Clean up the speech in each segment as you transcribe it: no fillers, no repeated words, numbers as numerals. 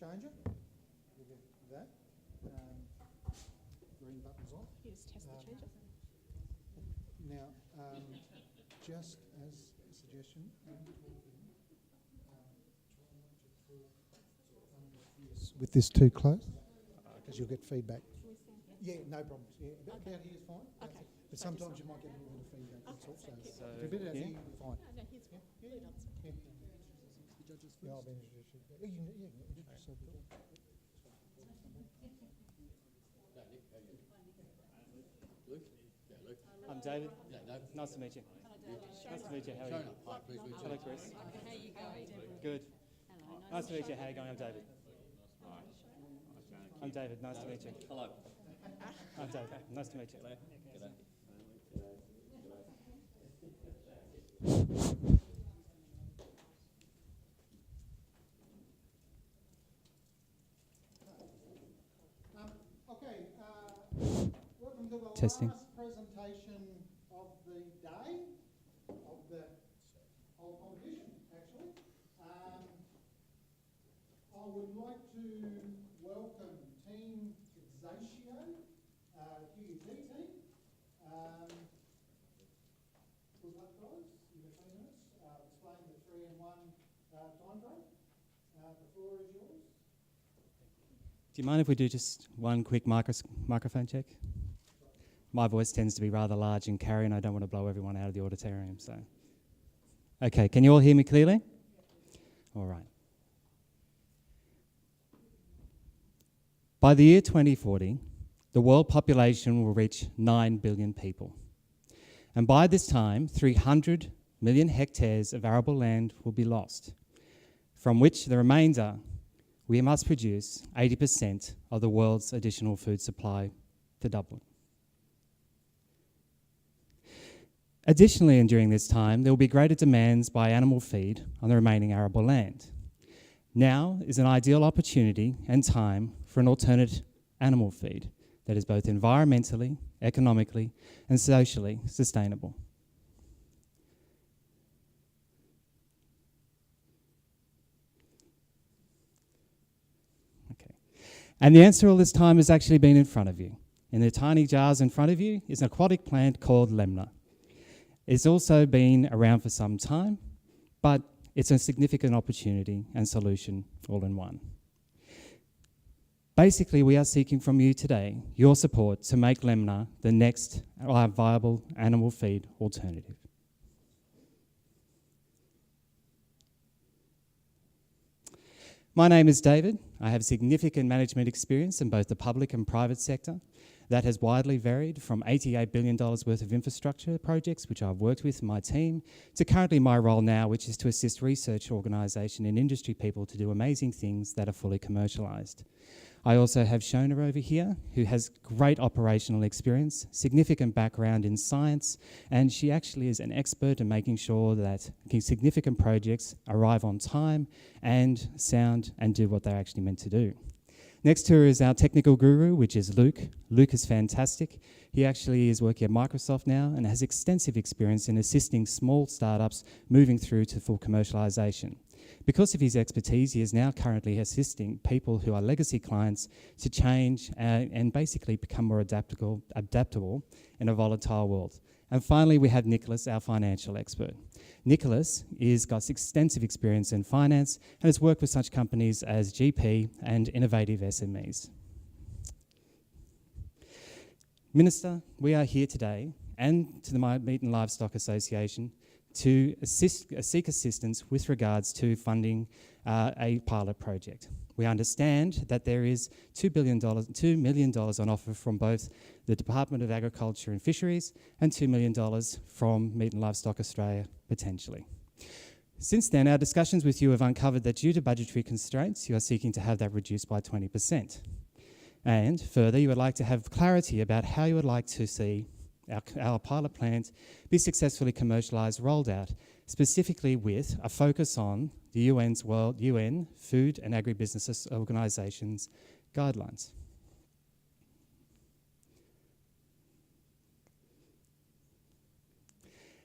changer. We'll get that. Green button's on. You just test the changer. Now, just as a suggestion, with this too close, because you'll get feedback. Yeah, no problems. Yeah, about here is fine. Okay. But sometimes you might get a little bit of feedback. That's all. thank you. So if you're a bit out here, you'll be fine. No, here's blue dots. Yeah. Yeah, I'll be introducing you. Introduce yourself. I'm David. Nice to meet you. Nice to meet you. How are you? Hi, please meet you. Hello, Chris. How you going? Good. Nice to meet you. How are you going? I'm David. I'm David. Nice to meet you. Hello. I'm David. Nice to meet you. Okay, welcome to the Testing. last presentation of the day, of the whole competition, actually. I would like to welcome Team Exatio, QUT team. Good luck, guys. You have 20 minutes. Displaying the 3 and 1 time frame. The floor is yours. Do you mind if we do just one quick microphone check? My voice tends to be rather large and carry, and I don't want to blow everyone out of the auditorium. So, okay, can you all hear me clearly? All right. By the year 2040, the world population will reach 9 billion people. And by this time, 300 million hectares of arable land will be lost, from which the remainder we must produce 80% of the world's additional food supply to Dublin. Additionally, and during this time, there will be greater demands by animal feed on the remaining arable land. Now is an ideal opportunity and time for an alternate animal feed that is both environmentally, economically, and socially sustainable. Okay. And the answer all this time has actually been in front of you. In the tiny jars in front of you is an aquatic plant called lemna. It's also been around for some time, but it's a significant opportunity and solution all in one. Basically, we are seeking from you today your support to make lemna the next viable animal feed alternative. My name is David. I have significant management experience in both the public and private sector. That has widely varied from $88 billion worth of infrastructure projects, which I've worked with my team, to currently my role now, which is to assist research organisation and industry people to do amazing things that are fully commercialised. I also have Shona over here, who has great operational experience, significant background in science, and she actually is an expert in making sure that significant projects arrive on time and sound and do what they're actually meant to do. Next to her is our technical guru, which is Luke. Luke is fantastic. He actually is working at Microsoft now and has extensive experience in assisting small startups moving through to full commercialization. Because of his expertise, he is now currently assisting people who are legacy clients to change and basically become more adaptable in a volatile world. And finally, we have Nicholas, our financial expert. Nicholas has got extensive experience in finance and has worked with such companies as GP and innovative SMEs. Minister, we are here today and to the Meat and Livestock Association to seek assistance with regards to funding a pilot project. We understand that there is $2 million on offer from both the Department of Agriculture and Fisheries and $2 million from Meat and Livestock Australia, potentially. Since then, our discussions with you have uncovered that due to budgetary constraints, you are seeking to have that reduced by 20%. And further, you would like to have clarity about how you would like to see our pilot plant be successfully commercialised, rolled out, specifically with a focus on the UN Food and Agribusiness Organisation's guidelines.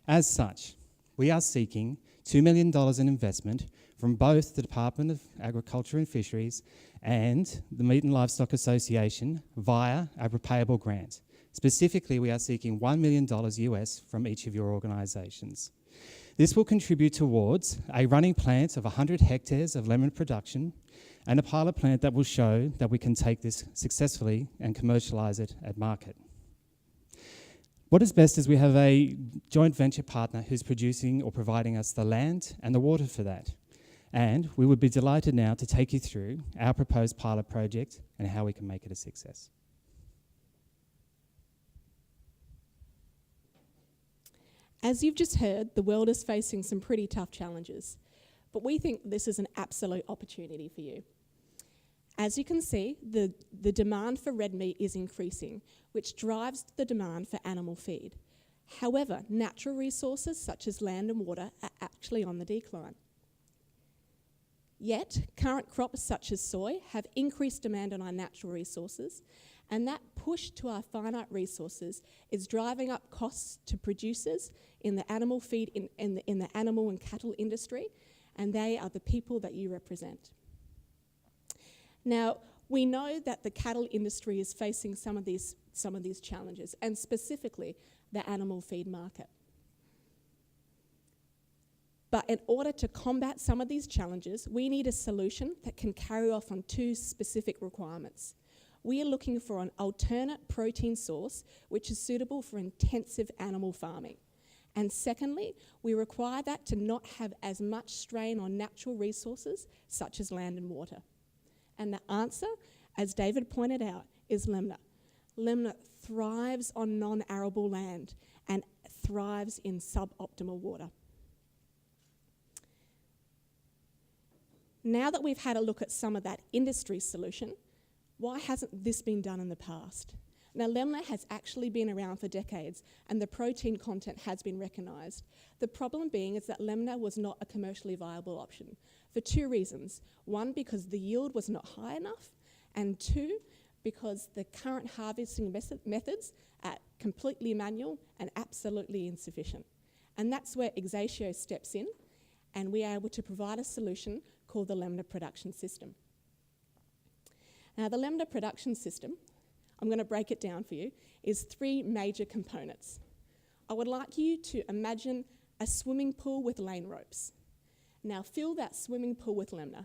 As such, we are seeking $2 million in investment from both the Department of Agriculture and Fisheries and the Meat and Livestock Association via a repayable grant. Specifically, we are seeking $1 million US from each of your organisations. This will contribute towards a running plant of 100 hectares of lemon production and a pilot plant that will show that we can take this successfully and commercialise it at market. What is best is we have a joint venture partner who's producing or providing us the land and the water for that. And we would be delighted now to take you through our proposed pilot project and how we can make it a success. As you've just heard, the world is facing some pretty tough challenges, but we think this is an absolute opportunity for you. As you can see, the demand for red meat is increasing, which drives the demand for animal feed. However, natural resources such as land and water are actually on the decline. Yet, current crops such as soy have increased demand on our natural resources, and that push to our finite resources is driving up costs to producers in the animal feed, in the animal and cattle industry, and they are the people that you represent. Now, we know that the cattle industry is facing some of these challenges, and specifically the animal feed market. But in order to combat some of these challenges, we need a solution that can carry off on two specific requirements. We are looking for an alternate protein source which is suitable for intensive animal farming. And secondly, we require that to not have as much strain on natural resources such as land and water. And the answer, as David pointed out, is lemna. Lemna thrives on non-arable land and thrives in suboptimal water. Now that we've had a look at some of that industry solution, why hasn't this been done in the past? Now, lemna has actually been around for decades, and the protein content has been recognised. The problem being is that lemna was not a commercially viable option for two reasons. One, because the yield was not high enough, and two, because the current harvesting methods are completely manual and absolutely insufficient. And that's where Exatio steps in, and we are able to provide a solution called the lemna production system. Now, the lemna production system, I'm going to break it down for you, is three major components. I would like you to imagine a swimming pool with lane ropes. Now, fill that swimming pool with lemna.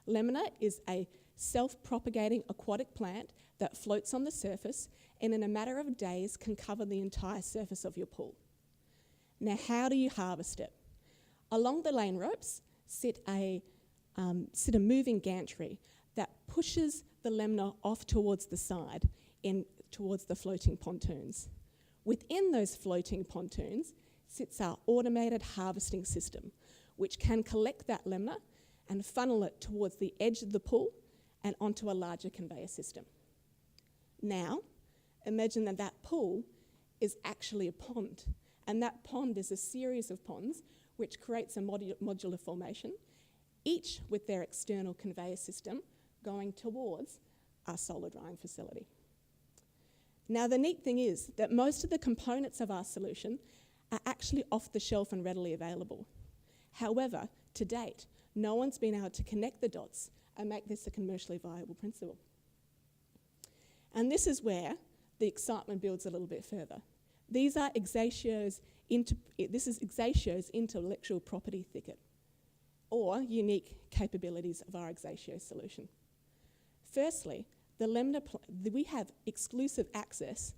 Lemna is a self-propagating aquatic plant that floats on the surface and in a matter of days can cover the entire surface of your pool. Now, how do you harvest it? Along the lane ropes sit a moving gantry that pushes the lemna off towards the side, towards the floating pontoons. Within those floating pontoons sits our automated harvesting system, which can collect that lemna and funnel it towards the edge of the pool and onto a larger conveyor system. Now, imagine that that pool is actually a pond, and that pond is a series of ponds which creates a modular formation, each with their external conveyor system going towards our solar drying facility. Now, the neat thing is that most of the components of our solution are actually off the shelf and readily available. However, to date, no one's been able to connect the dots and make this a commercially viable principle. And this is where the excitement builds a little bit further. This is Exatio's intellectual property thicket, or unique capabilities of our Exatio solution. Firstly, we have exclusive access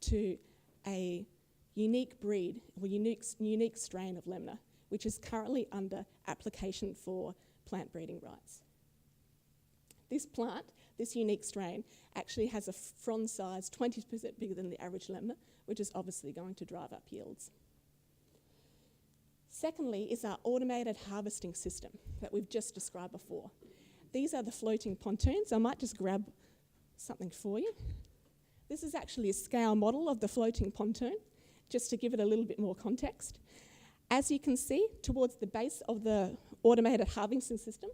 to a unique breed, or unique strain of lemna, which is currently under application for plant breeding rights. This plant, this unique strain, actually has a frond size 20% bigger than the average lemna, which is obviously going to drive up yields. Secondly is our automated harvesting system that we've just described before. These are the floating pontoons. I might just grab something for you. This is actually a scale model of the floating pontoon, just to give it a little bit more context. As you can see, towards the base of the automated harvesting system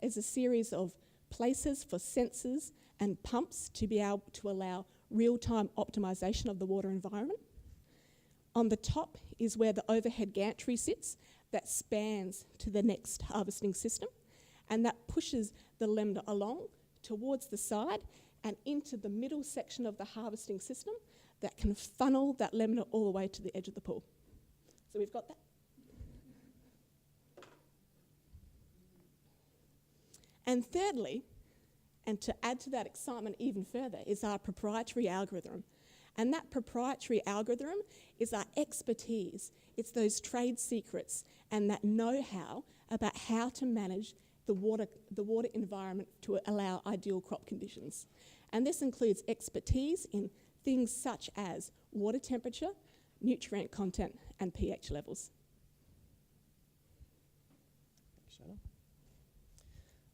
is a series of places for sensors and pumps to be able to allow real-time optimization of the water environment. On the top is where the overhead gantry sits that spans to the next harvesting system, and that pushes the lemna along towards the side and into the middle section of the harvesting system that can funnel that lemna all the way to the edge of the pool. So we've got that. And thirdly, and to add to that excitement even further, is our proprietary algorithm. And that proprietary algorithm is our expertise. It's those trade secrets and that know-how about how to manage the water environment to allow ideal crop conditions. And this includes expertise in things such as water temperature, nutrient content, and pH levels.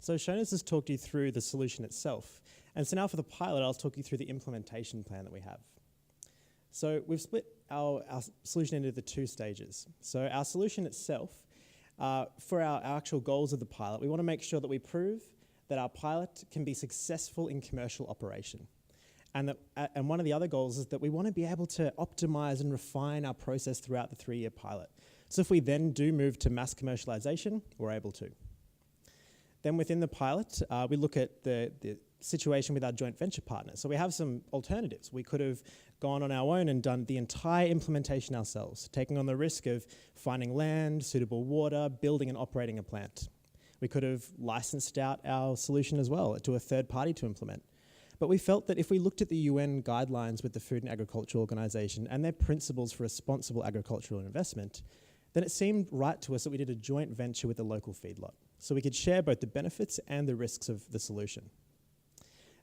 So Shona's has talked you through the solution itself. And so now for the pilot, I'll talk you through the implementation plan that we have. So we've split our solution into the 2 stages. So our solution itself, for our actual goals of the pilot, we want to make sure that we prove that our pilot can be successful in commercial operation. And one of the other goals is that we want to be able to optimize and refine our process throughout the 3-year pilot. So if we then do move to mass commercialization, we're able to. Then within the pilot, we look at the situation with our joint venture partners. So we have some alternatives. We could have gone on our own and done the entire implementation ourselves, taking on the risk of finding land, suitable water, building and operating a plant. We could have licensed out our solution as well to a third party to implement. But we felt that if we looked at the UN guidelines with the Food and Agriculture Organization and their principles for responsible agricultural investment, then it seemed right to us that we did a joint venture with a local feedlot, so we could share both the benefits and the risks of the solution.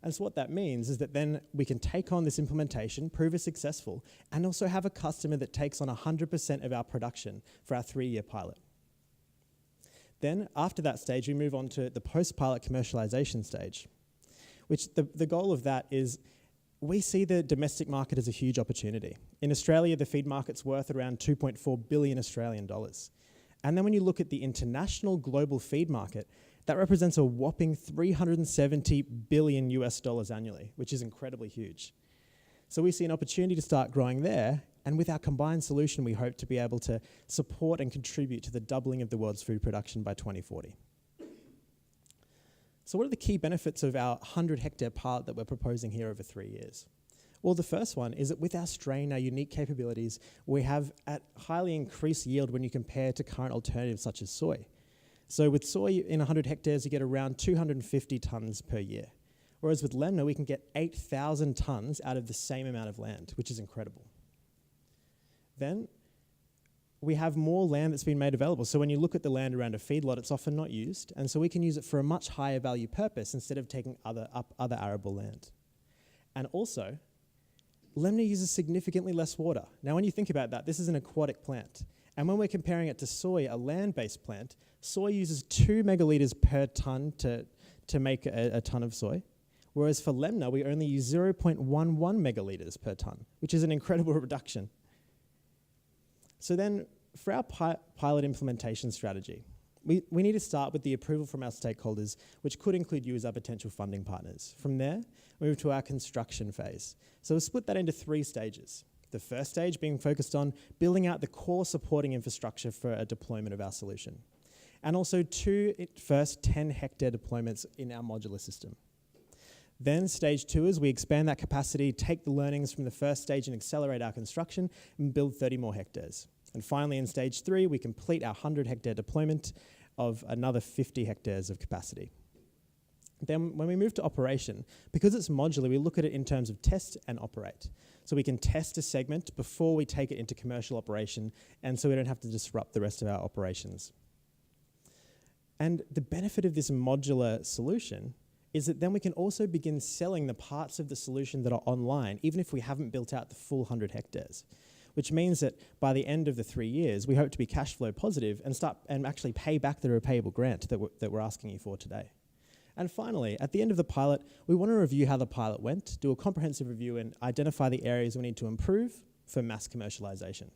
And so what that means is that then we can take on this implementation, prove it successful, and also have a customer that takes on 100% of our production for our 3-year pilot. Then, after that stage, we move on to the post-pilot commercialization stage, which the goal of that is we see the domestic market as a huge opportunity. In Australia, the feed market's worth around 2.4 billion Australian dollars. And then when you look at the international global feed market, that represents a whopping 370 billion US dollars annually, which is incredibly huge. So we see an opportunity to start growing there, and with our combined solution, we hope to be able to support and contribute to the doubling of the world's food production by 2040. So what are the key benefits of our 100-hectare pilot that we're proposing here over 3 years? Well, the first one is that with our strain, our unique capabilities, we have at highly increased yield when you compare to current alternatives such as soy. So with soy in 100 hectares, you get around 250 tonnes per year. Whereas with lemna, we can get 8,000 tonnes out of the same amount of land, which is incredible. Then we have more land that's been made available. So when you look at the land around a feedlot, it's often not used, and so we can use it for a much higher value purpose instead of taking other arable land. And also, lemna uses significantly less water. Now when you think about that, this is an aquatic plant. And when we're comparing it to soy, a land-based plant, soy uses 2 megalitres per tonne to make a tonne of soy. Whereas for lemna, we only use 0.11 megalitres per tonne, which is an incredible reduction. So then, for our pilot implementation strategy, we need to start with the approval from our stakeholders, which could include you as our potential funding partners. From there, we move to our construction phase. So we'll split that into 3 stages. The first stage being focused on building out the core supporting infrastructure for a deployment of our solution. And also 2 first 10-hectare deployments in our modular system. Then stage 2 is we expand that capacity, take the learnings from the first stage and accelerate our construction and build 30 more hectares. And finally in stage 3, we complete our 100-hectare deployment of another 50 hectares of capacity. Then when we move to operation, because it's modular, we look at it in terms of test and operate. So we can test a segment before we take it into commercial operation, and so we don't have to disrupt the rest of our operations. And the benefit of this modular solution is that then we can also begin selling the parts of the solution that are online, even if we haven't built out the full 100 hectares. Which means that by the end of the 3 years, we hope to be cash flow positive and actually pay back the repayable grant that we're asking you for today. And finally, at the end of the pilot, we want to review how the pilot went, do a comprehensive review and identify the areas we need to improve for mass commercialization.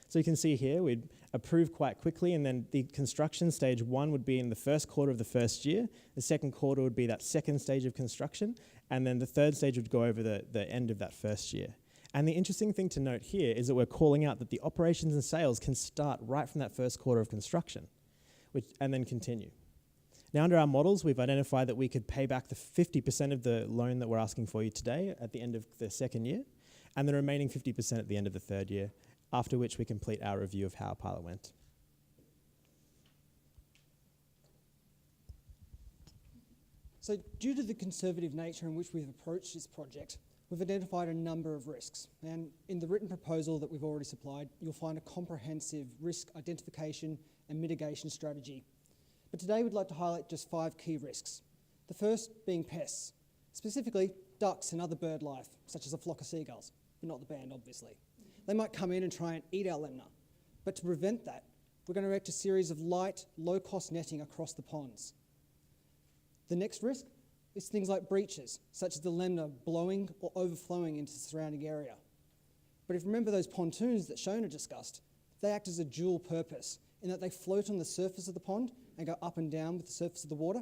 So you can see here, we'd approve quite quickly, and then the construction stage 1 would be in the first quarter of the first year, the second quarter would be that second stage of construction, and then the third stage would go over the end of that first year. And the interesting thing to note here is that we're calling out that the operations and sales can start right from that first quarter of construction, and then continue. Now, under our models, we've identified that we could pay back the 50% of the loan that we're asking for you today at the end of the second year, and the remaining 50% at the end of the third year, after which we complete our review of how our pilot went. So due to the conservative nature in which we've approached this project, we've identified a number of risks. And in the written proposal that we've already supplied, you'll find a comprehensive risk identification and mitigation strategy. But today we'd like to highlight just 5 key risks. The first being pests, specifically ducks and other bird life, such as a flock of seagulls, but not the band, obviously. They might come in and try and eat our lemna. But to prevent that, we're going to erect a series of light, low-cost netting across the ponds. The next risk is things like breaches, such as the lemna blowing or overflowing into the surrounding area. But if you remember those pontoons that Shona discussed, they act as a dual purpose in that they float on the surface of the pond and go up and down with the surface of the water,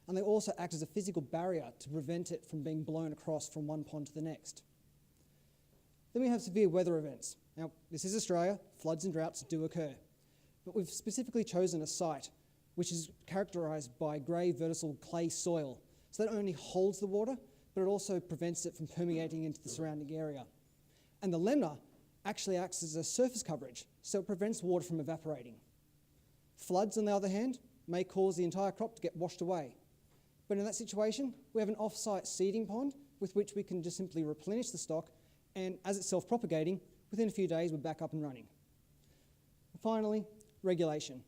and they also act as a physical barrier to prevent it from being blown across from one pond to the next. Then we have severe weather events. Now, this is Australia, floods and droughts do occur, but we've specifically chosen a site which is characterised by grey vertical clay soil. So that only holds the water, but it also prevents it from permeating into the surrounding area. And the lemna actually acts as a surface coverage, so it prevents water from evaporating. Floods, on the other hand, may cause the entire crop to get washed away. But in that situation, we have an off-site seeding pond with which we can just simply replenish the stock, and as it's self-propagating, within a few days we're back up and running. And finally, regulation.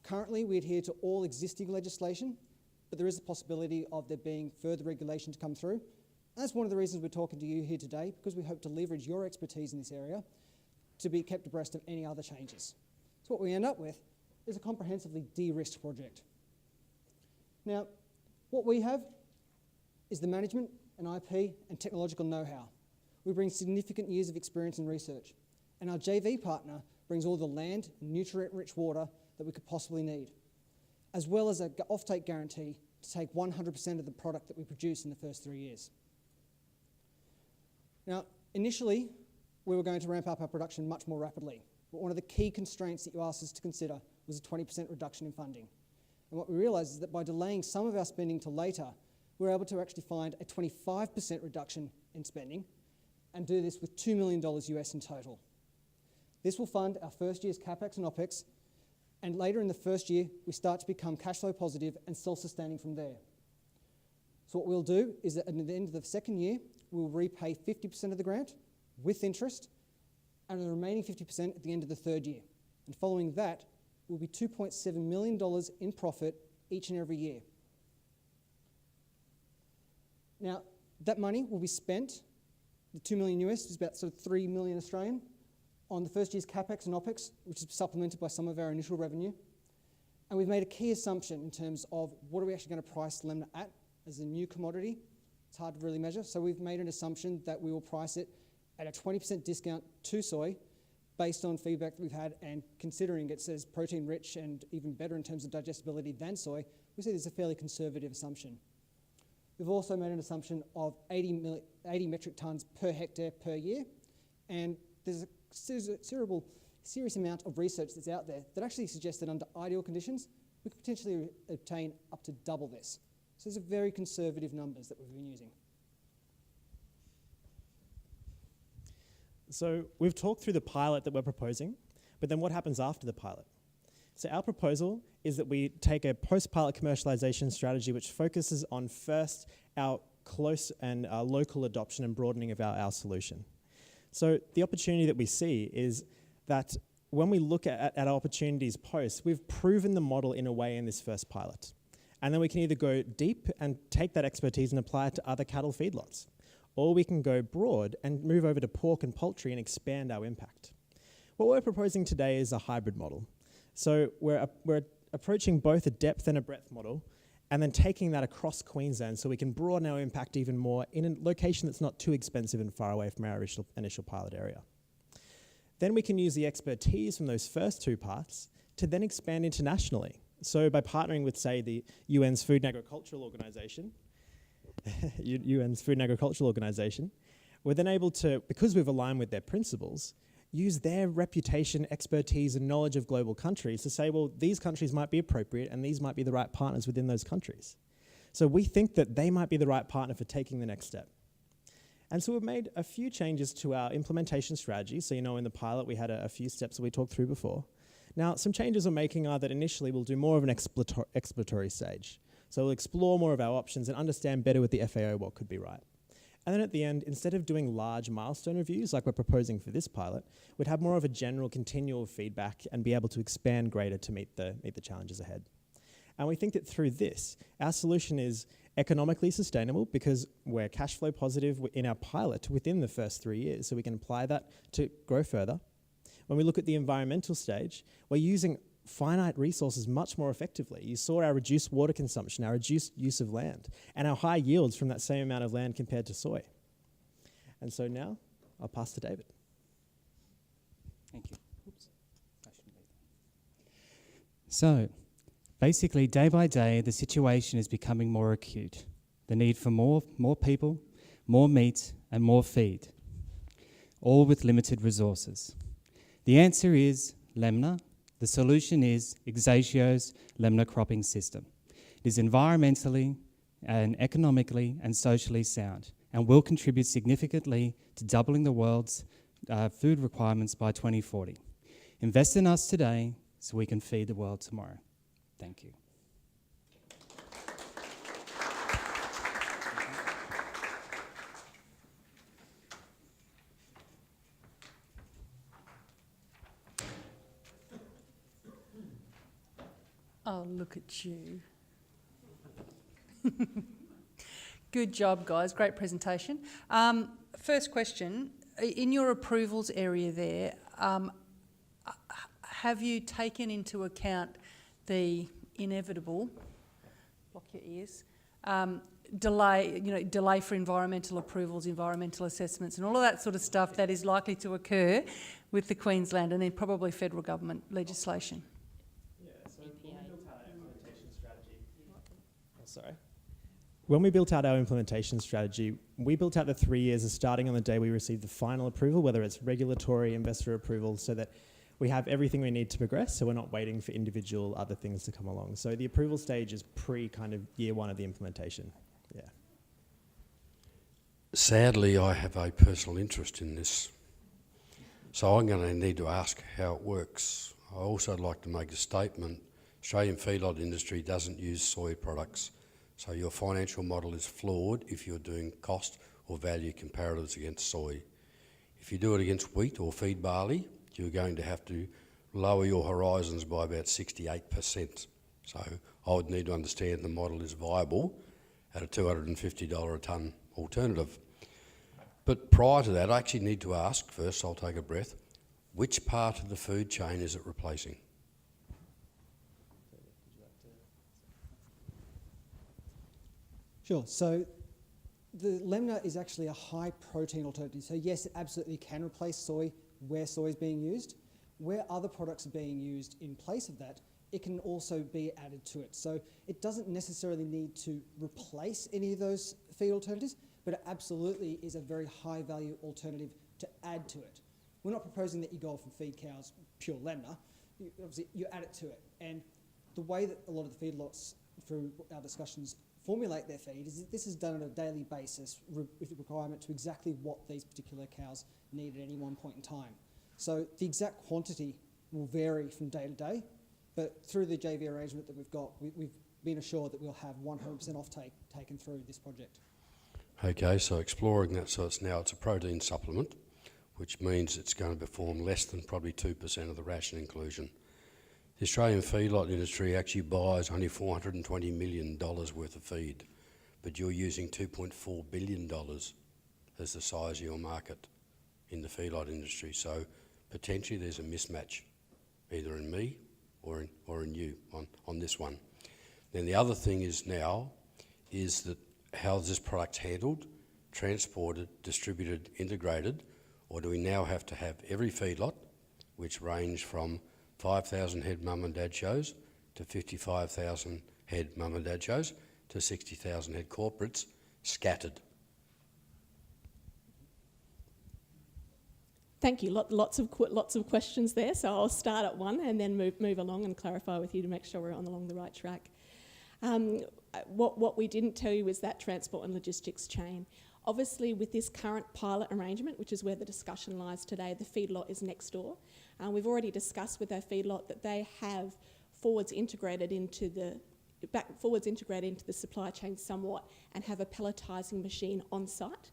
Currently, we adhere to all existing legislation, but there is a possibility of there being further regulation to come through. And that's one of the reasons we're talking to you here today, because we hope to leverage your expertise in this area to be kept abreast of any other changes. So what we end up with is a comprehensively de-risked project. Now, what we have is the management and IP and technological know-how. We bring significant years of experience in research, and our JV partner brings all the land and nutrient-rich water that we could possibly need, as well as an offtake guarantee to take 100% of the product that we produce in the first 3 years. Now, initially, we were going to ramp up our production much more rapidly, but one of the key constraints that you asked us to consider was a 20% reduction in funding. And what we realised is that by delaying some of our spending to later, we were able to actually find a 25% reduction in spending and do this with $2 million US in total. This will fund our first year's CapEx and OpEx, and later in the first year, we start to become cash flow positive and self-sustaining from there. So what we'll do is that at the end of the second year, we'll repay 50% of the grant with interest, and the remaining 50% at the end of the third year. And following that, will be $2.7 million in profit each and every year. Now, that money will be spent, the 2 million US is about sort of 3 million Australian, on the first year's CapEx and OpEx, which is supplemented by some of our initial revenue. And we've made a key assumption in terms of what are we actually going to price lemna at as a new commodity. It's hard to really measure, so we've made an assumption that we will price it at a 20% discount to soy based on feedback that we've had, and considering it says protein rich and even better in terms of digestibility than soy, we see this is a fairly conservative assumption. We've also made an assumption of 80 metric tonnes per hectare per year, and there's a serious amount of research that's out there that actually suggests that under ideal conditions, we could potentially obtain up to double this. So these are very conservative numbers that we've been using. So we've talked through the pilot that we're proposing, but then what happens after the pilot? So our proposal is that we take a post-pilot commercialization strategy which focuses on first our close and local adoption and broadening of our solution. So the opportunity that we see is that when we look at our opportunities post, we've proven the model in a way in this first pilot. And then we can either go deep and take that expertise and apply it to other cattle feedlots, or we can go broad and move over to pork and poultry and expand our impact. What we're proposing today is a hybrid model. So we're approaching both a depth and a breadth model, and then taking that across Queensland so we can broaden our impact even more in a location that's not too expensive and far away from our initial pilot area. Then we can use the expertise from those first 2 parts to then expand internationally. So by partnering with, say, the UN's Food and Agricultural Organization, UN's Food and Agricultural Organization, We're then able to, because we've aligned with their principles, use their reputation, expertise, and knowledge of global countries to say, well, these countries might be appropriate and these might be the right partners within those countries. So we think that they might be the right partner for taking the next step. And so we've made a few changes to our implementation strategy. So, in the pilot, we had a few steps that we talked through before. Now, some changes we're making are that initially we'll do more of an exploratory stage. So we'll explore more of our options and understand better with the FAO what could be right. And then at the end, instead of doing large milestone reviews like we're proposing for this pilot, we'd have more of a general continual feedback and be able to expand greater to meet the challenges ahead. And we think that through this, our solution is economically sustainable because we're cash flow positive in our pilot within the first 3 years, so we can apply that to grow further. When we look at the environmental stage, we're using finite resources much more effectively. You saw our reduced water consumption, our reduced use of land, and our high yields from that same amount of land compared to soy. And so now, I'll pass to David. Thank you. Oops. So, basically, day by day, the situation is becoming more acute. The need for more people, more meat, and more feed, all with limited resources. The answer is Lemna. The solution is Exatio's Lemna cropping system. It is environmentally and economically and socially sound and will contribute significantly to doubling the world's food requirements by 2040. Invest in us today so we can feed the world tomorrow. Thank you. Oh, look at you. Good job, guys. Great presentation. First question, in your approvals area there, have you taken into account the inevitable, block your ears, delay for environmental approvals, environmental assessments and all of that sort of stuff that is likely to occur with the Queensland and then probably federal government legislation? When we built out our implementation strategy, we built out the 3 years as starting on the day we received the final approval, whether it's regulatory, investor approval, so that we have everything we need to progress, so we're not waiting for individual other things to come along. So the approval stage is kind of year one of the implementation. Yeah. Sadly, I have a personal interest in this, so I'm going to need to ask how it works. I also like to make a statement. Australian feedlot industry doesn't use soy products, so your financial model is flawed if you're doing cost or value comparatives against soy. If you do it against wheat or feed barley, you're going to have to lower your horizons by about 68%. So I would need to understand the model is viable at a $250 a tonne alternative. But prior to that, I actually need to ask, first I'll take a breath, which part of the food chain is it replacing? Sure. So the Lemna is actually a high protein alternative. So yes, it absolutely can replace soy where soy is being used. Where other products are being used in place of that, it can also be added to it. So it doesn't necessarily need to replace any of those feed alternatives, but it absolutely is a very high value alternative to add to it. We're not proposing that you go off and feed cows pure Lemna. Obviously, you add it to it. And the way that a lot of the feedlots, through our discussions, formulate their feed is that this is done on a daily basis with the requirement to exactly what these particular cows need at any one point in time. So the exact quantity will vary from day to day, but through the JV arrangement that we've got, we've been assured that we'll have 100% offtake taken through this project. Okay, so exploring that, so it's a protein supplement, which means it's going to perform less than probably 2% of the ration inclusion. The Australian feedlot industry actually buys only $420 million worth of feed, but you're using $2.4 billion as the size of your market in the feedlot industry. So potentially there's a mismatch, either in me or in you on this one. Then the other thing is that how is this product handled, transported, distributed, integrated, or do we now have to have every feedlot, which range from 5,000 head mum and dad shows to 55,000 head mum and dad shows to 60,000 head corporates, scattered? Thank you. Lots of questions there. So I'll start at one and then move along and clarify with you to make sure we're along the right track. What we didn't tell you is that transport and logistics chain. Obviously, with this current pilot arrangement, which is where the discussion lies today, the feedlot is next door. We've already discussed with our feedlot that they have forwards integrated into the supply chain somewhat and have a pelletising machine on site.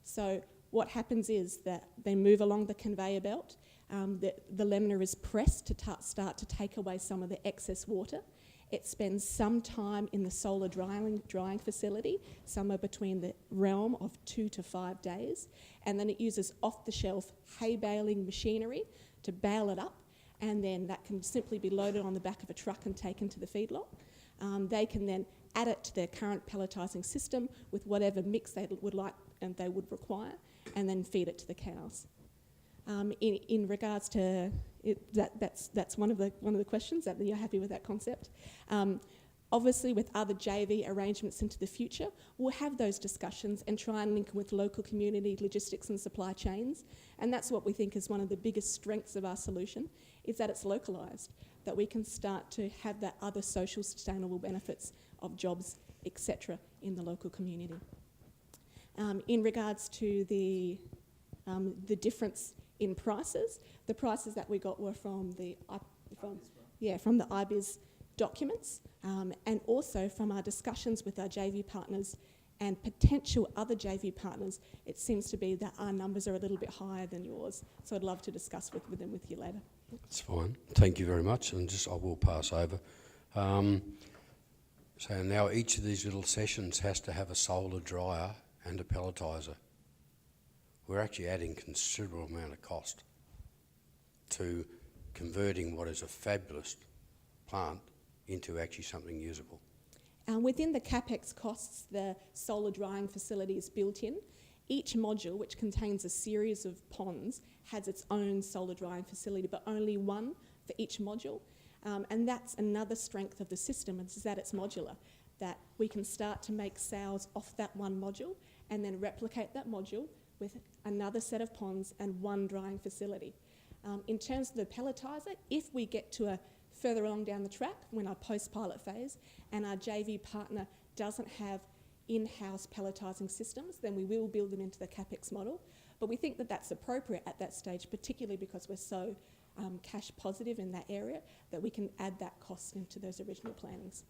So what happens is that they move along the conveyor belt, the lemna is pressed to start to take away some of the excess water. It spends some time in the solar drying facility, somewhere between the realm of 2 to 5 days, and then it uses off-the-shelf hay baling machinery to bale it up, and then that can simply be loaded on the back of a truck and taken to the feedlot. They can then add it to their current pelletising system with whatever mix they would like and they would require, and then feed it to the cows. In regards to it, that's one of the questions. That you're happy with that concept. Obviously, with other JV arrangements into the future, we'll have those discussions and try and link with local community logistics and supply chains. And that's what we think is one of the biggest strengths of our solution, is that it's localised, that we can start to have that other social sustainable benefits of jobs, etc., in the local community. In regards to the difference in prices, the prices that we got were from the IBIS documents, and also from our discussions with our JV partners and potential other JV partners. It seems to be that our numbers are a little bit higher than yours, so I'd love to discuss with you later. That's fine. Thank you very much, and I will pass over. So now each of these little sessions has to have a solar dryer and a pelletiser. We're actually adding considerable amount of cost to converting what is a fabulous plant into actually something usable. Within the CapEx costs, the solar drying facility is built in. Each module, which contains a series of ponds, has its own solar drying facility, but only one for each module. And that's another strength of the system, is that it's modular, that we can start to make sales off that one module and then replicate that module with another set of ponds and one drying facility. In terms of the pelletiser, if we get to a further along down the track, when our post-pilot phase and our JV partner doesn't have in-house pelletising systems, then we will build them into the CapEx model. But we think that that's appropriate at that stage, particularly because we're so cash positive in that area, that we can add that cost into those original plannings.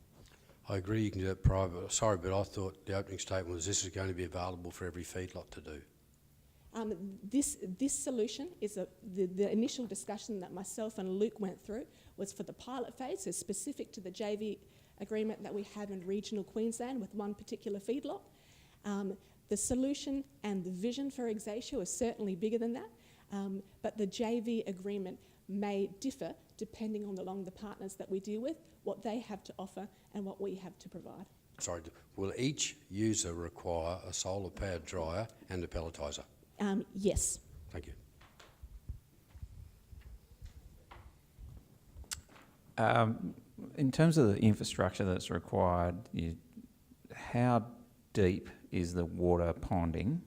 I agree you can do that private. Sorry, but I thought the opening statement was this is going to be available for every feedlot to do. This solution is the initial discussion that myself and Luke went through was for the pilot phase, so specific to the JV agreement that we have in regional Queensland with one particular feedlot. The solution and the vision for Exatio is certainly bigger than that, but the JV agreement may differ depending on the partners that we deal with, what they have to offer and what we have to provide. Sorry, will each user require a solar powered dryer and a pelletiser? Yes. Thank you. In terms of the infrastructure that's required, how deep is the water ponding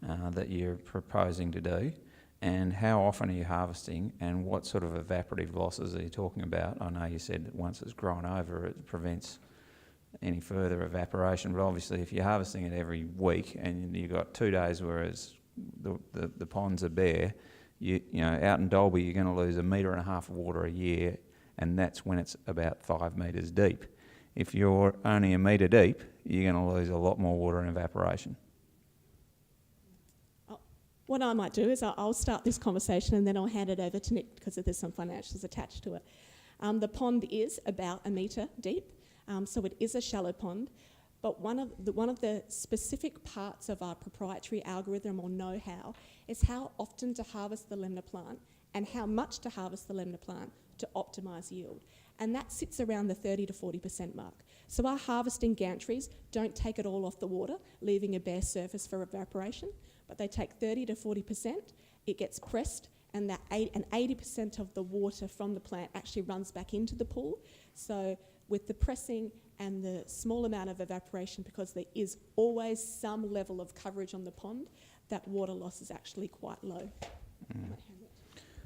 that you're proposing to do, and how often are you harvesting, and what sort of evaporative losses are you talking about? I know you said that once it's grown over it prevents any further evaporation, but obviously if you're harvesting it every week and you've got 2 days whereas the ponds are bare, you know, out in Dalby you're going to lose 1.5 metres of water a year, and that's when it's about 5 metres deep. If you're only 1 metre deep, you're going to lose a lot more water in evaporation. What I might do is I'll start this conversation and then I'll hand it over to Nick because there's some financials attached to it. The pond is about 1 metre deep, so it is a shallow pond. But one of the specific parts of our proprietary algorithm or know-how is how often to harvest the lemna plant and how much to harvest the lemna plant to optimise yield. And that sits around the 30 to 40% mark. So our harvesting gantries don't take it all off the water, leaving a bare surface for evaporation, but they take 30 to 40%, it gets pressed, and 80% of the water from the plant actually runs back into the pool. So with the pressing and the small amount of evaporation, because there is always some level of coverage on the pond, that water loss is actually quite low.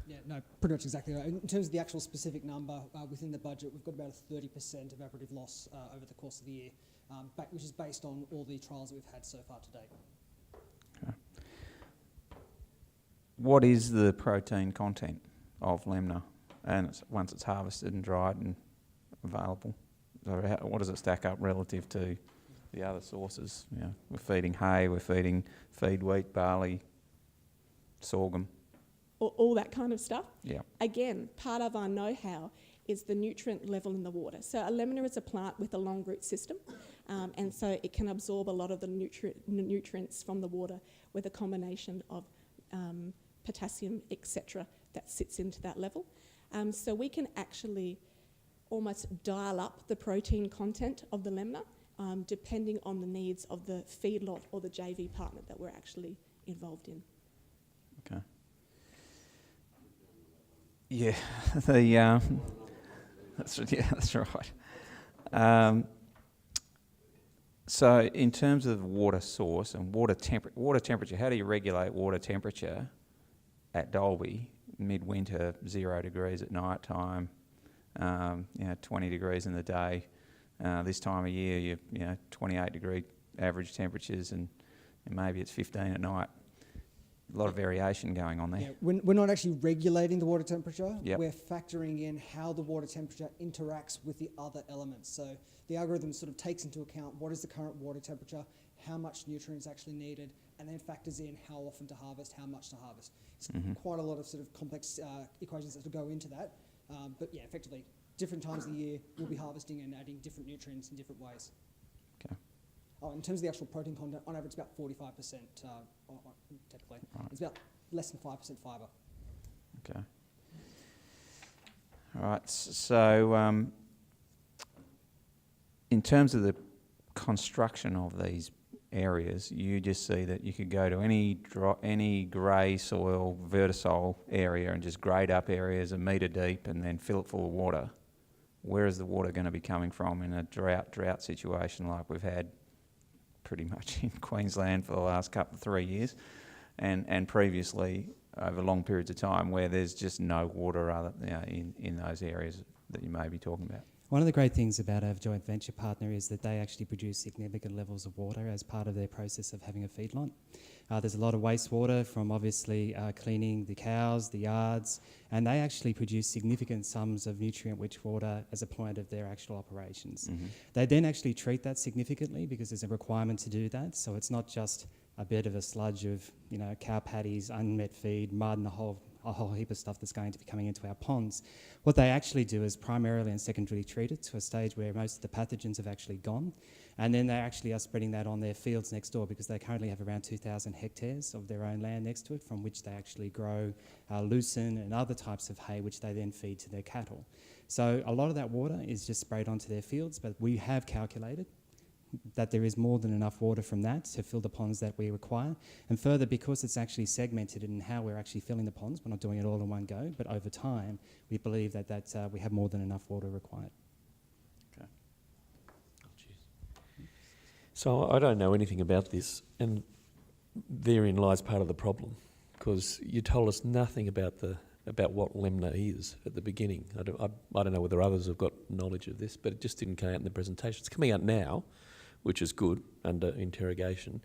Yeah, no, pretty much exactly right. In terms of the actual specific number within the budget, we've got about a 30% evaporative loss over the course of the year, which is based on all the trials that we've had so far to date. Okay. What is the protein content of lemna, and once it's harvested and dried and available? So what does it stack up relative to the other sources? You know, we're feeding hay, we're feeding feed wheat, barley, sorghum. All that kind of stuff. Yeah. Again, part of our know-how is the nutrient level in the water. So a lemna is a plant with a long root system, and so it can absorb a lot of the nutrients from the water with a combination of potassium, etc., that sits into that level. So we can actually almost dial up the protein content of the lemna depending on the needs of the feedlot or the JV partner that we're actually involved in. Okay. Yeah, that's right. So in terms of water source and water temperature, how do you regulate water temperature at Dalby midwinter, 0 degrees at night time, 20 degrees in the day? This time of year, 28 degree average temperatures, and maybe it's 15 at night. A lot of variation going on there. Yeah, we're not actually regulating the water temperature. Yep. We're factoring in how the water temperature interacts with the other elements. So the algorithm sort of takes into account what is the current water temperature, how much nutrients actually needed, and then factors in how often to harvest, how much to harvest. It's quite a lot of sort of complex equations that go into that. But yeah, effectively, different times of the year, we'll be harvesting and adding different nutrients in different ways. Okay. Oh, in terms of the actual protein content, on average, about 45%, typically. Right. It's about less than 5% fibre. Okay. All right. So, in terms of the construction of these areas, you just see that you could go to any grey soil, vertisol area and just grade up areas a metre deep and then fill it full of water. Where is the water going to be coming from in a drought situation like we've had pretty much in Queensland for the last 3 years, and previously over long periods of time where there's just no water in those areas that you may be talking about? One of the great things about our joint venture partner is that they actually produce significant levels of water as part of their process of having a feedlot. There's a lot of wastewater from obviously cleaning the cows, the yards, and they actually produce significant sums of nutrient-rich water as a point of their actual operations. Mm-hmm. They then actually treat that significantly because there's a requirement to do that, so it's not just a bit of a sludge of cow patties, unmet feed, mud, and a whole heap of stuff that's going to be coming into our ponds. What they actually do is primarily and secondarily treat it to a stage where most of the pathogens have actually gone, and then they actually are spreading that on their fields next door because they currently have around 2,000 hectares of their own land next to it from which they actually grow lucerne and other types of hay which they then feed to their cattle. So a lot of that water is just sprayed onto their fields, but we have calculated that there is more than enough water from that to fill the ponds that we require. And further, because it's actually segmented in how we're actually filling the ponds, we're not doing it all in one go, but over time, we believe that we have more than enough water required. Okay. So I don't know anything about this, and therein lies part of the problem, because you told us nothing about what lemna is at the beginning. I don't know whether others have got knowledge of this, but it just didn't come out in the presentation. It's coming out now, which is good, under interrogation.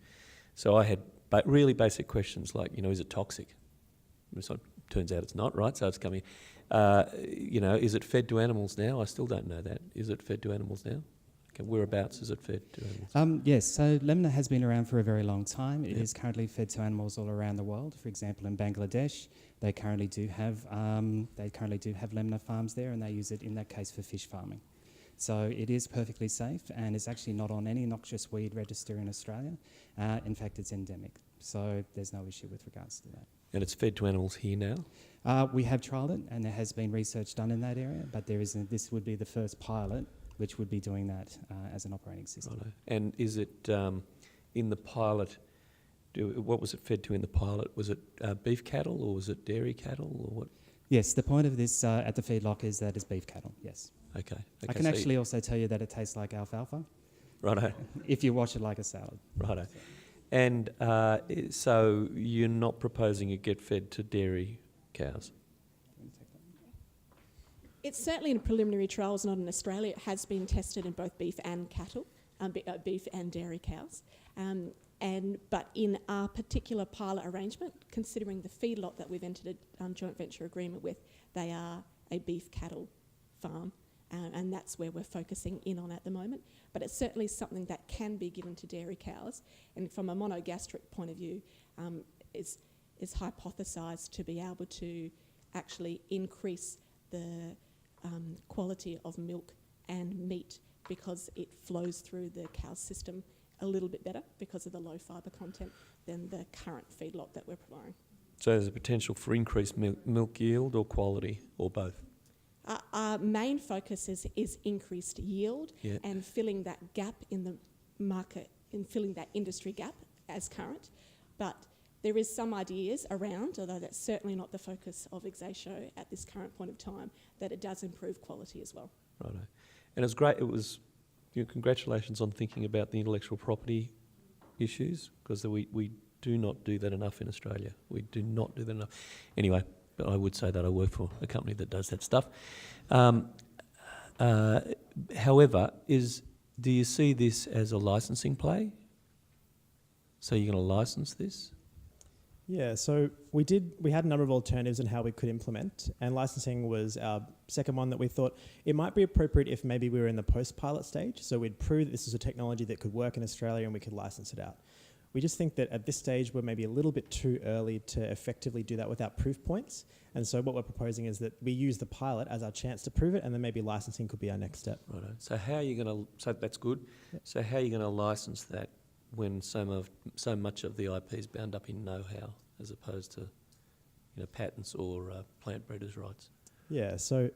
So I had really basic questions like, is it toxic? So it turns out it's not, right? So it's coming. Is it fed to animals now? I still don't know that. Is it fed to animals now? Okay, whereabouts is it fed to animals? Yes, so lemna has been around for a very long time. It is currently fed to animals all around the world. For example, in Bangladesh, they currently do have lemna farms there, and they use it in that case for fish farming. So it is perfectly safe, and it's actually not on any noxious weed register in Australia. In fact, it's endemic, so there's no issue with regards to that. And it's fed to animals here now? We have trialled it, and there has been research done in that area, but this would be the first pilot which would be doing that as an operating system. Righto. And is it in the pilot, what was it fed to in the pilot? Was it beef cattle or was it dairy cattle or what? Yes, the point of this at the feedlot is that it's beef cattle, yes. Okay. I can actually also tell you that it tastes like alfalfa. Righto. If you wash it like a salad. Righto. And so you're not proposing it get fed to dairy cows? It's certainly in preliminary trials, not in Australia. It has been tested in both beef and cattle, beef and dairy cows. But in our particular pilot arrangement, considering the feedlot that we've entered a joint venture agreement with, they are a beef cattle farm, and that's where we're focusing in on at the moment. But it's certainly something that can be given to dairy cows, and from a monogastric point of view, is hypothesised to be able to actually increase the quality of milk and meat because it flows through the cow's system a little bit better because of the low fibre content than the current feedlot that we're providing. So there's a potential for increased milk yield or quality, or both? Our main focus is increased yield and filling that gap in the market, in filling that industry gap as current. But there is some ideas around, although that's certainly not the focus of Exatio at this current point of time, that it does improve quality as well. Righto. And it was great, congratulations on thinking about the intellectual property issues, because we do not do that enough in Australia. We do not do that enough. Anyway, but I would say that I work for a company that does that stuff. However, do you see this as a licensing play? So you're going to license this? Yeah, so we had a number of alternatives in how we could implement, and licensing was our second one that we thought it might be appropriate if maybe we were in the post-pilot stage, so we'd prove that this is a technology that could work in Australia and we could license it out. We just think that at this stage we're maybe a little bit too early to effectively do that without proof points, and so what we're proposing is that we use the pilot as our chance to prove it, and then maybe licensing could be our next step. Righto. So how are you going to, so that's good, so how are you going to license that when so much of the IP is bound up in know-how as opposed to patents or plant breeders' rights? Yeah, so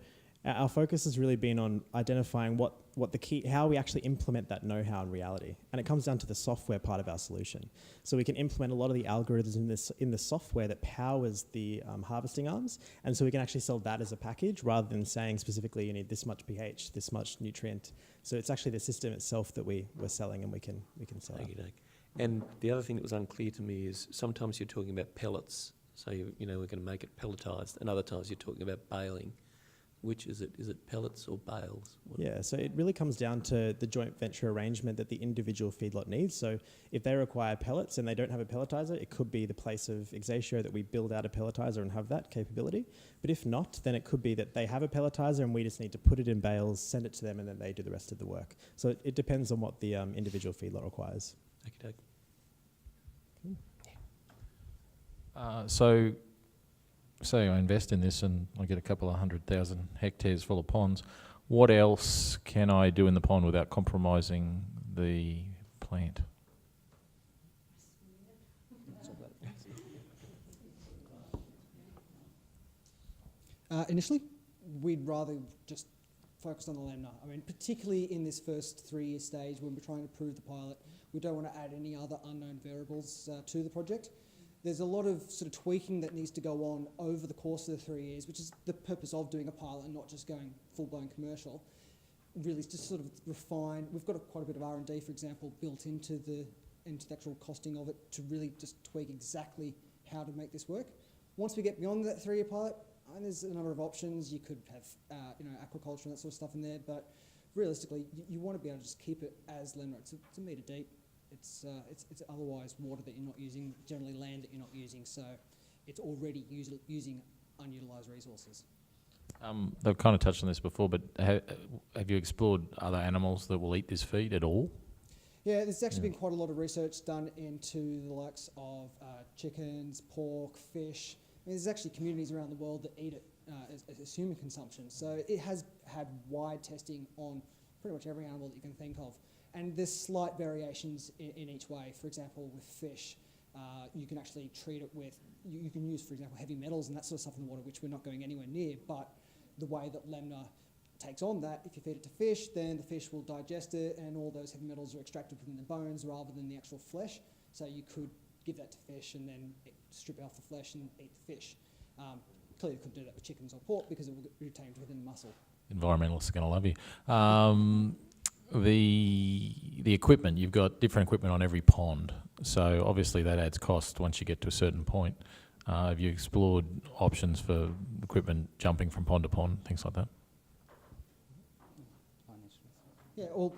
our focus has really been on identifying what the key, how we actually implement that know-how in reality. And it comes down to the software part of our solution. So we can implement a lot of the algorithms in the software that powers the harvesting arms, and so we can actually sell that as a package rather than saying specifically you need this much pH, this much nutrient. So it's actually the system itself that we're selling, and we can sell it. And the other thing that was unclear to me is sometimes you're talking about pellets, so we're going to make it pelletized, and other times you're talking about baling. Which is it? Is it pellets or bales? Yeah, so it really comes down to the joint venture arrangement that the individual feedlot needs. So if they require pellets and they don't have a pelletizer, it could be the place of Exatio that we build out a pelletizer and have that capability. But if not, then it could be that they have a pelletizer and we just need to put it in bales, send it to them, and then they do the rest of the work. So it depends on what the individual feedlot requires. Okay. So say I invest in this and I get a couple of 100,000 hectares full of ponds, what else can I do in the pond without compromising the plant? Initially, we'd rather just focus on the lemna. I mean, particularly in this first 3-year stage when we're trying to prove the pilot, we don't want to add any other unknown variables to the project. There's a lot of sort of tweaking that needs to go on over the course of the 3 years, which is the purpose of doing a pilot and not just going full-blown commercial. Really, it's just sort of refine. We've got quite a bit of R&D, for example, built into the actual costing of it to really just tweak exactly how to make this work. Once we get beyond that 3-year pilot, there's a number of options. You could have, aquaculture and that sort of stuff in there, but realistically, you want to be able to just keep it as lemna. It's a metre deep. It's otherwise water that you're not using, generally land that you're not using, so it's already using unutilised resources. They've kind of touched on this before, but have you explored other animals that will eat this feed at all? Yeah, there's actually been quite a lot of research done into the likes of chickens, pork, fish. I mean, there's actually communities around the world that eat it as human consumption, so it has had wide testing on pretty much every animal that you can think of. And there's slight variations in each way. For example, with fish, you can actually treat it with, you can use, for example, heavy metals and that sort of stuff in the water, which we're not going anywhere near. But the way that lemna takes on that, if you feed it to fish, then the fish will digest it and all those heavy metals are extracted from the bones rather than the actual flesh. So you could give that to fish and then strip it off the flesh and eat the fish. Clearly you couldn't do that with chickens or pork because it will get retained within the muscle. Environmentalists are going to love you. The equipment, you've got different equipment on every pond. So obviously that adds cost once you get to a certain point. Have you explored options for equipment jumping from pond to pond, things like that? Yeah, well,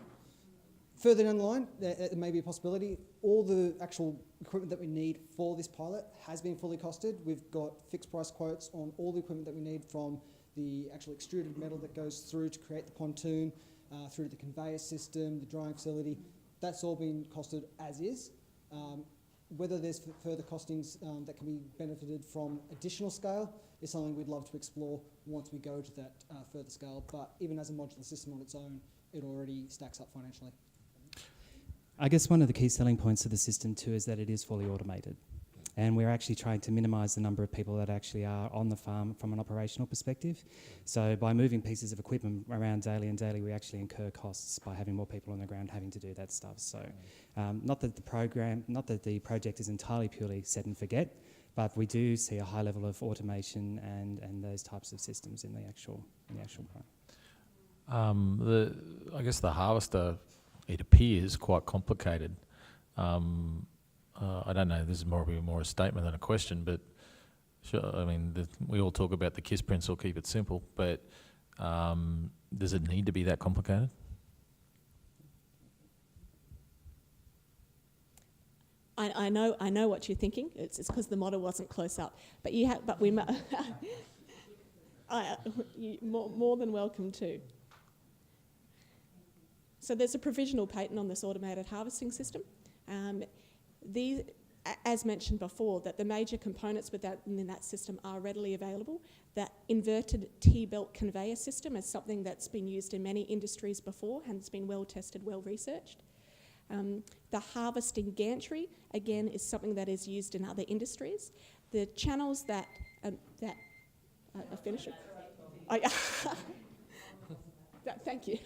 further down the line, there may be a possibility. All the actual equipment that we need for this pilot has been fully costed. We've got fixed price quotes on all the equipment that we need, from the actual extruded metal that goes through to create the pontoon, through to the conveyor system, the drying facility. That's all been costed as is. Whether there's further costings that can be benefited from additional scale is something we'd love to explore once we go to that further scale. But even as a modular system on its own, it already stacks up financially. I guess one of the key selling points of the system too is that it is fully automated. And we're actually trying to minimise the number of people that actually are on the farm from an operational perspective. So by moving pieces of equipment around daily, we actually incur costs by having more people on the ground having to do that stuff. So not that the project is entirely purely set and forget, but we do see a high level of automation and those types of systems in the actual plan. I guess the harvester, it appears quite complicated. I don't know, this is more a statement than a question, but sure, I mean, we all talk about the KISS principle, keep it simple, but does it need to be that complicated? I know what you're thinking. It's because the model wasn't close up, but you're more than welcome to. So there's a provisional patent on this automated harvesting system. As mentioned before, that the major components in that system are readily available. That inverted T-belt conveyor system is something that's been used in many industries before and it's been well tested, well researched. The harvesting gantry, again, is something that is used in other industries. The channels that I finish it. Thank you.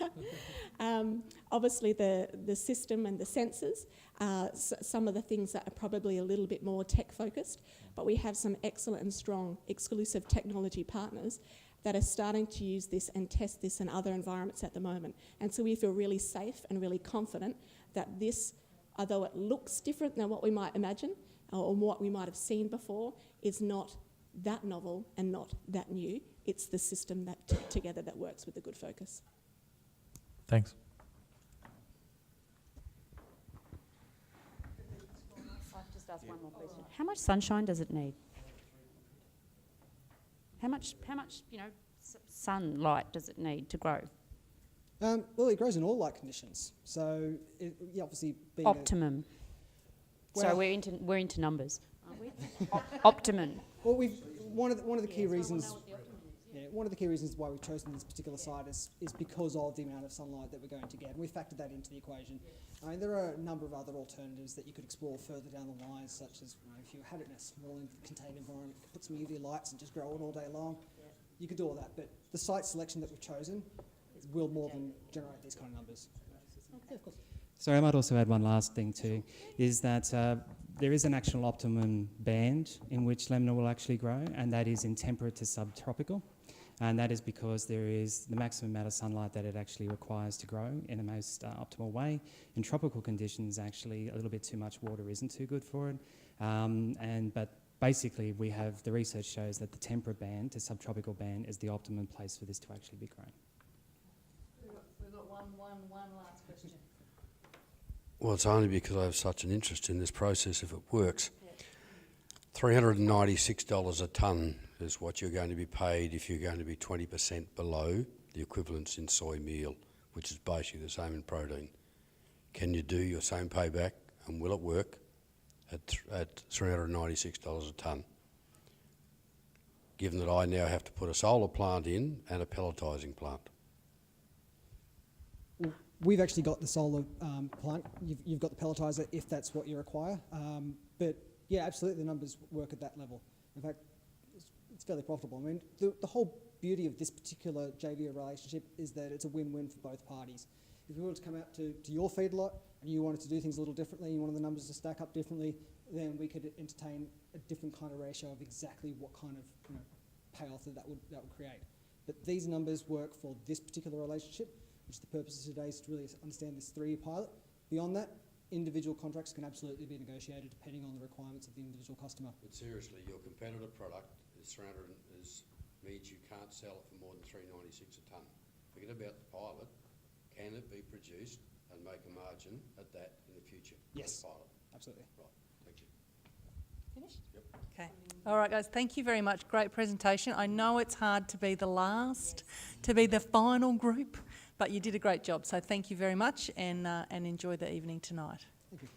Obviously, the system and the sensors are some of the things that are probably a little bit more tech-focused, but we have some excellent and strong exclusive technology partners that are starting to use this and test this in other environments at the moment. And so we feel really safe and really confident that this, although it looks different than what we might imagine or what we might have seen before, is not that novel and not that new. It's the system that together that works with a good focus. Thanks. I'll just ask one more question. How much sunshine does it need? How much sunlight does it need to grow? Well, it grows in all light conditions. So obviously being optimum. Well, so we're into numbers, aren't we? Optimum. Well, one of the key reasons. One of the key reasons why we've chosen this particular site is because of the amount of sunlight that we're going to get, and we factored that into the equation. I mean, there are a number of other alternatives that you could explore further down the line, such as if you had it in a small contained environment, you could put some UV lights and just grow it all day long. Yeah. You could do all that, but the site selection that we've chosen will more than generate these kind of numbers. Okay, of course. Sorry, I might also add one last thing too, is that there is an actual optimum band in which lemna will actually grow, and that is in temperate to subtropical. And that is because there is the maximum amount of sunlight that it actually requires to grow in the most optimal way. In tropical conditions, actually, a little bit too much water isn't too good for it. But basically, the research shows that the temperate band to subtropical band is the optimum place for this to actually be grown. We've got one last question. Well, it's only because I have such an interest in this process if it works. Yeah. $396 a tonne is what you're going to be paid if you're going to be 20% below the equivalence in soy meal, which is basically the same in protein. Can you do your same payback, and will it work at $396 a tonne? Given that I now have to put a solar plant in and a pelletising plant. We've actually got the solar plant. You've got the pelletizer if that's what you require. But yeah, absolutely, the numbers work at that level. In fact, it's fairly profitable. I mean, the whole beauty of this particular JV relationship is that it's a win-win for both parties. If we wanted to come out to your feedlot and you wanted to do things a little differently, you wanted the numbers to stack up differently, then we could entertain a different kind of ratio of exactly what kind of payoff that would create. But these numbers work for this particular relationship, which the purpose of today is to really understand this 3-year pilot. Beyond that, individual contracts can absolutely be negotiated depending on the requirements of the individual customer. But seriously, your competitor product means you can't sell it for more than $3.96 a tonne. Forget about the pilot. Can it be produced and make a margin at that in the future? Yes. Pilot. Absolutely. Right. Thank you. Finished? Yep. Okay. All right, guys. Thank you very much. Great presentation. I know it's hard to be the last, to be the final group, but you did a great job. So thank you very much, and enjoy the evening tonight. Thank you.